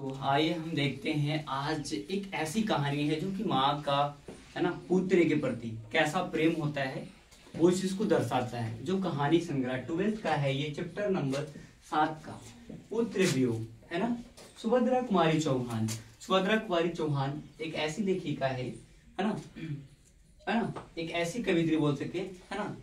तो आइए हम देखते हैं आज एक ऐसी कहानी है जो कि माँ का है ना पुत्र के प्रति कैसा प्रेम होता है वो इस चीज को दर्शाता है। जो कहानी संग्रह 12th का है, ये चैप्टर नंबर 7 का पुत्र वियोग है ना। सुभद्रा कुमारी चौहान, सुभद्रा कुमारी चौहान एक ऐसी लेखिका है ना, एक ऐसी कवित्री बोल सके है ना,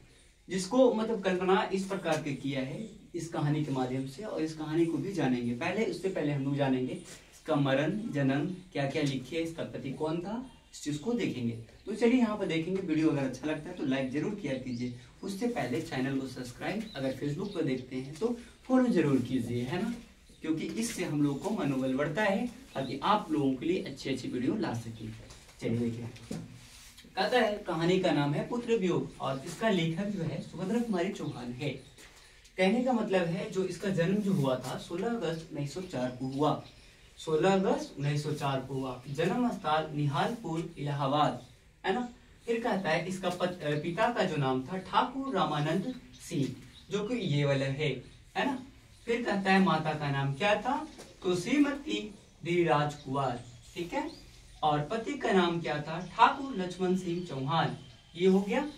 जिसको मतलब कल्पना इस प्रकार के किया है इस कहानी के माध्यम से, और इस कहानी को भी जानेंगे। उससे पहले हम लोग जानेंगे इसका मरण जन्म क्या क्या लिखे, इसका पति कौन था, इस चीज को देखेंगे। तो चलिए यहाँ पर देखेंगे। वीडियो अगर अच्छा लगता है तो लाइक जरूर किया कीजिए। उससे पहले चैनल को सब्सक्राइब, अगर फेसबुक पर देखते हैं तो फॉलो जरूर कीजिए है ना, क्योंकि इससे हम लोग को मनोबल बढ़ता है ताकि आप लोगों के लिए अच्छी अच्छी वीडियो ला सके। चलिए देखिए, कहता है कहानी का नाम है पुत्र वियोग और इसका लेखक जो है सुभद्रा कुमारी चौहान है। कहने का मतलब है जो इसका जन्म जो हुआ था 16 अगस्त 1904 को हुआ, 16 अगस्त 1904 को हुआ। जन्म स्थल निहालपुर इलाहाबाद है ना। फिर कहता है इसका पिता का जो नाम था ठाकुर रामानंद सिंह, जो कि ये वाला है ना। फिर कहता है माता का नाम क्या था, तो श्रीमती धीराज कुमार, ठीक है। और पति का नाम क्या था, ठाकुर लक्ष्मण सिंह चौहान, ये हो गया।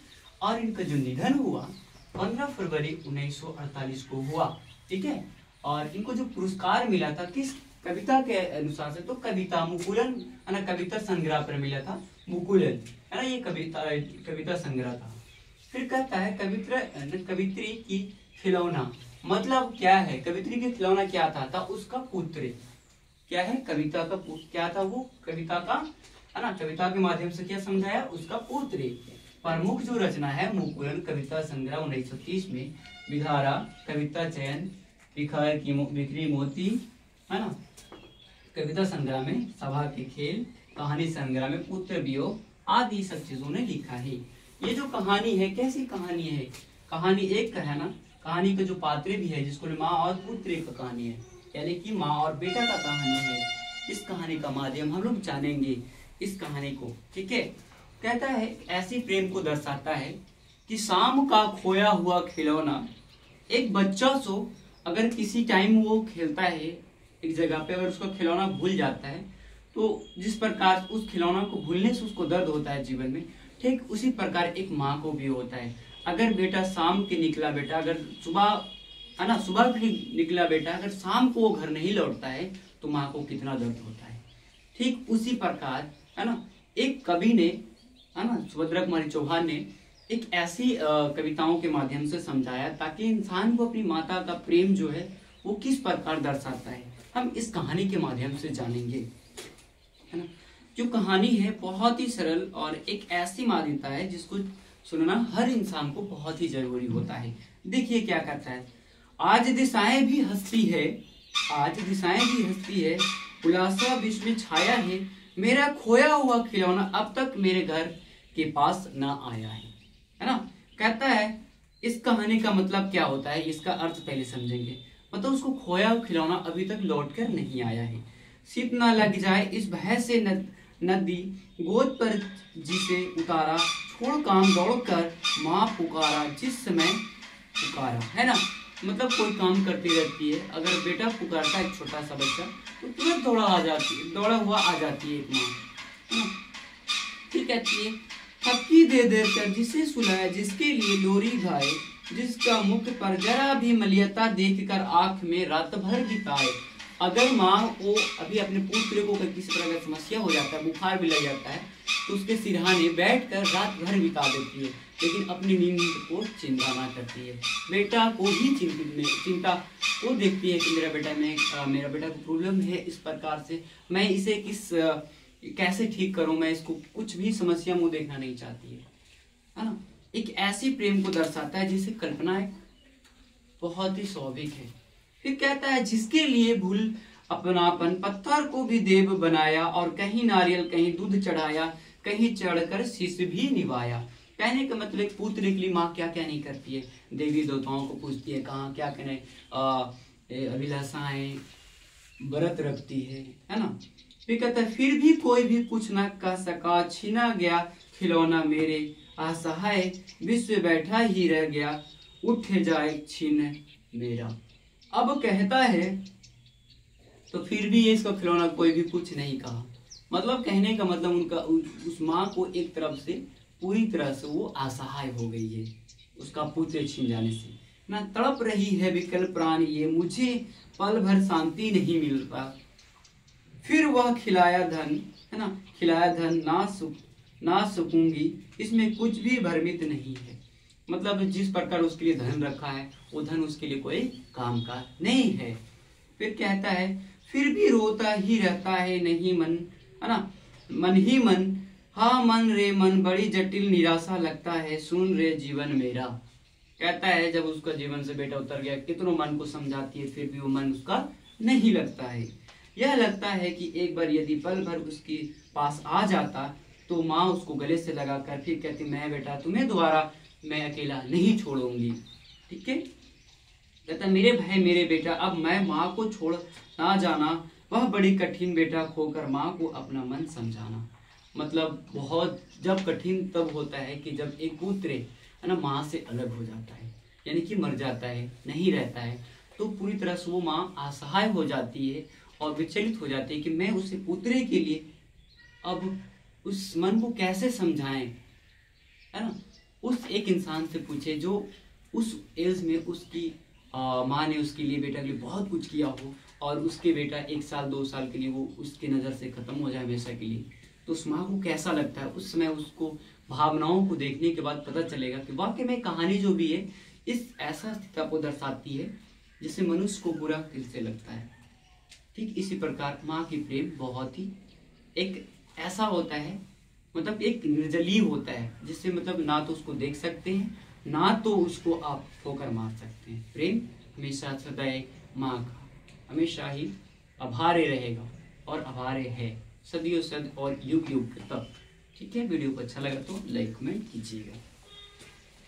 और इनका जो निधन हुआ 15 फरवरी 1948 को हुआ, ठीक है। और इनको जो पुरस्कार मिला था किस कविता के अनुसार से, तो कविता मुकुलन है ना, कविता संग्रह पर मिला था, मुकुलन है ना, ये कविता संग्रह था। फिर कहता है कवित्री की खिलौना, मतलब क्या है, कवित्री की खिलौना क्या था उसका पुत्र क्या है, कविता का क्या था, वो कविता का है ना, कविता के माध्यम से क्या समझाया, उसका पुत्र। प्रमुख जो रचना है मुकुलन कविता संग्रह 1930 में, विधारा कविता चयन, बिखरी मोती है ना, कविता संग्रह में सभा के खेल, कहानी संग्रह में पुत्र वियोग आदि सब चीजों ने लिखा है। ये जो कहानी है कैसी कहानी है, कहानी एक का है ना, कहानी का जो पात्र भी है जिसको माँ और पुत्र का कहानी है, यानी कि माँ और बेटा का कहानी है। इस कहानी का माध्यम हम लोग जानेंगे इस कहानी को, ठीक है। कहता है ऐसी प्रेम को दर्शाता है कि शाम का खोया हुआ खिलौना, एक बच्चा सो अगर किसी टाइम वो खेलता है एक जगह पे, अगर उसका खिलौना भूल जाता है तो जिस प्रकार उस खिलौना को भूलने से उसको दर्द होता है जीवन में, ठीक उसी प्रकार एक माँ को भी होता है। अगर बेटा शाम के निकला बेटा, अगर सुबह है ना, सुबह के निकला बेटा अगर शाम को वो घर नहीं लौटता है तो माँ को कितना दर्द होता है। ठीक उसी प्रकार है ना, एक कवि ने है ना, सुभद्रा कुमारी चौहान ने एक ऐसी कविताओं के माध्यम से समझाया ताकि इंसान को अपनी माता का प्रेम जो है वो किस प्रकार दर्शाता है, हम इस कहानी के माध्यम से जानेंगे है ना। जो कहानी है बहुत ही सरल और एक ऐसी मान्यता है जिसको सुनना हर इंसान को बहुत ही जरूरी होता है। देखिए क्या कहता है, आज दिशाएं भी हंसती है, आज दिशाएं भी हंसती है, उलासा विश्व में छाया है, मेरा खोया हुआ खिलौना अब तक मेरे घर के पास ना आया है ना। कहता है इस कहानी का मतलब क्या होता है, इसका अर्थ पहले समझेंगे। मतलब उसको खोया हुआ खिलौना अभी तक लौट कर नहीं आया है। शीत ना लग जाए इस भय से नदी गोद पर जिसे उतारा, छोड़ काम दौड़ कर माँ पुकारा, जिस समय पुकारा है ना। मतलब कोई काम करती रहती है, अगर बेटा पुकारता है एक छोटा सा बच्चा तो तुरंत दौड़ा हुआ आ जाती है एक माँ, फिर कहती है थपकी दे दे कर जिसे सुलाया, जिसके लिए लोरी गाए, जिसका मुख पर जरा भी मलियता देख कर आंख में रात भर बिताए। अगर माँ को अभी अपने पुत्र को किसी तरह का समस्या हो जाता है, बुखार भी लग जाता है, तो उसके सिरहाने बैठ कर रात भर बिता देती है, लेकिन अपनी नींद को चिंता ना करती है। बेटा को ही चिंता वो देखती है कि मेरा बेटा को प्रॉब्लम है इस प्रकार से, मैं इसे कैसे ठीक करूं, मैं इसको कुछ भी समस्या मुंह देखना नहीं चाहती है ना। एक ऐसी प्रेम को दर्शाता है जिसे कल्पना बहुत ही स्वाभाविक है। फिर कहता है जिसके लिए भूल अपनापन पत्थर को भी देव बनाया, और कहीं नारियल कहीं दूध चढ़ाया, कहीं चढ़कर शीश भी निभाया। कहने का मतलब एक पुत्र के लिए माँ क्या क्या नहीं करती है, देवी देवताओं को पूछती है, कहाँ क्या कहने अभिलाषाएं व्रत रखती है ना। फिर कहता है फिर भी कोई भी कुछ न कह सका, छीना गया खिलौना मेरे, असहाय विश्व बैठा ही रह गया, उठ जाए छीन मेरा। अब कहता है तो फिर भी ये इसका खिलौना कोई भी कुछ नहीं कहा। मतलब कहने का मतलब उनका उस माँ को एक तरफ से पूरी तरह से वो असहाय हो गई है उसका पुत्र छीन जाने से। ना तड़प रही है विकल प्राण ये, मुझे पल भर शांति नहीं मिलता। फिर वह खिलाया धन, है ना, खिलाया धन ना सकूंगी, इसमें कुछ भी भ्रमित नहीं है। मतलब जिस प्रकार उसके लिए धन रखा है वो धन उसके लिए कोई काम का नहीं है। फिर कहता है फिर भी रोता ही रहता है नहीं मन, है ना, मन ही मन, हाँ मन रे मन, बड़ी जटिल निराशा लगता है, सुन रे जीवन मेरा। कहता है जब उसका जीवन से बेटा उतर गया, कितनों मन को समझाती है फिर भी वो मन उसका नहीं लगता है। यह लगता है कि एक बार यदि पल भर उसके पास आ जाता तो माँ उसको गले से लगाकर फिर कहती मैं बेटा तुम्हें दोबारा मैं अकेला नहीं छोड़ूंगी। ठीक है, कहता मेरे भाई मेरे बेटा, अब मैं माँ को छोड़ ना जाना, वह बड़ी कठिन बेटा, खोकर माँ को अपना मन समझाना। मतलब बहुत जब कठिन तब होता है कि जब एक पुत्र है ना माँ से अलग हो जाता है, यानी कि मर जाता है, नहीं रहता है, तो पूरी तरह से वो माँ असहाय हो जाती है और विचलित हो जाती है कि मैं उसे पुत्र के लिए अब उस मन को कैसे समझाएं, है ना। उस एक इंसान से पूछे जो उस एज में उसकी माँ ने उसके लिए बेटा के लिए बहुत कुछ किया हो और उसके बेटा 1 साल 2 साल के लिए वो उसकी नज़र से खत्म हो जाए हमेशा के लिए, तो उस माँ को कैसा लगता है। उस समय उसको भावनाओं को देखने के बाद पता चलेगा कि वाकई में कहानी जो भी है इस ऐसा स्थिति को दर्शाती है जिससे मनुष्य को बुरा दिल से लगता है। ठीक इसी प्रकार माँ की प्रेम बहुत ही एक ऐसा होता है, मतलब एक निर्जलीय होता है जिससे मतलब ना तो उसको देख सकते हैं ना तो उसको आप ठोकर मार सकते हैं। प्रेम हमेशा सदैव माँ का हमेशा ही आभार्य रहेगा और आभार्य है सदियों सद और युग युग तक। ठीक है, वीडियो को अच्छा लगा तो लाइक कमेंट कीजिएगा।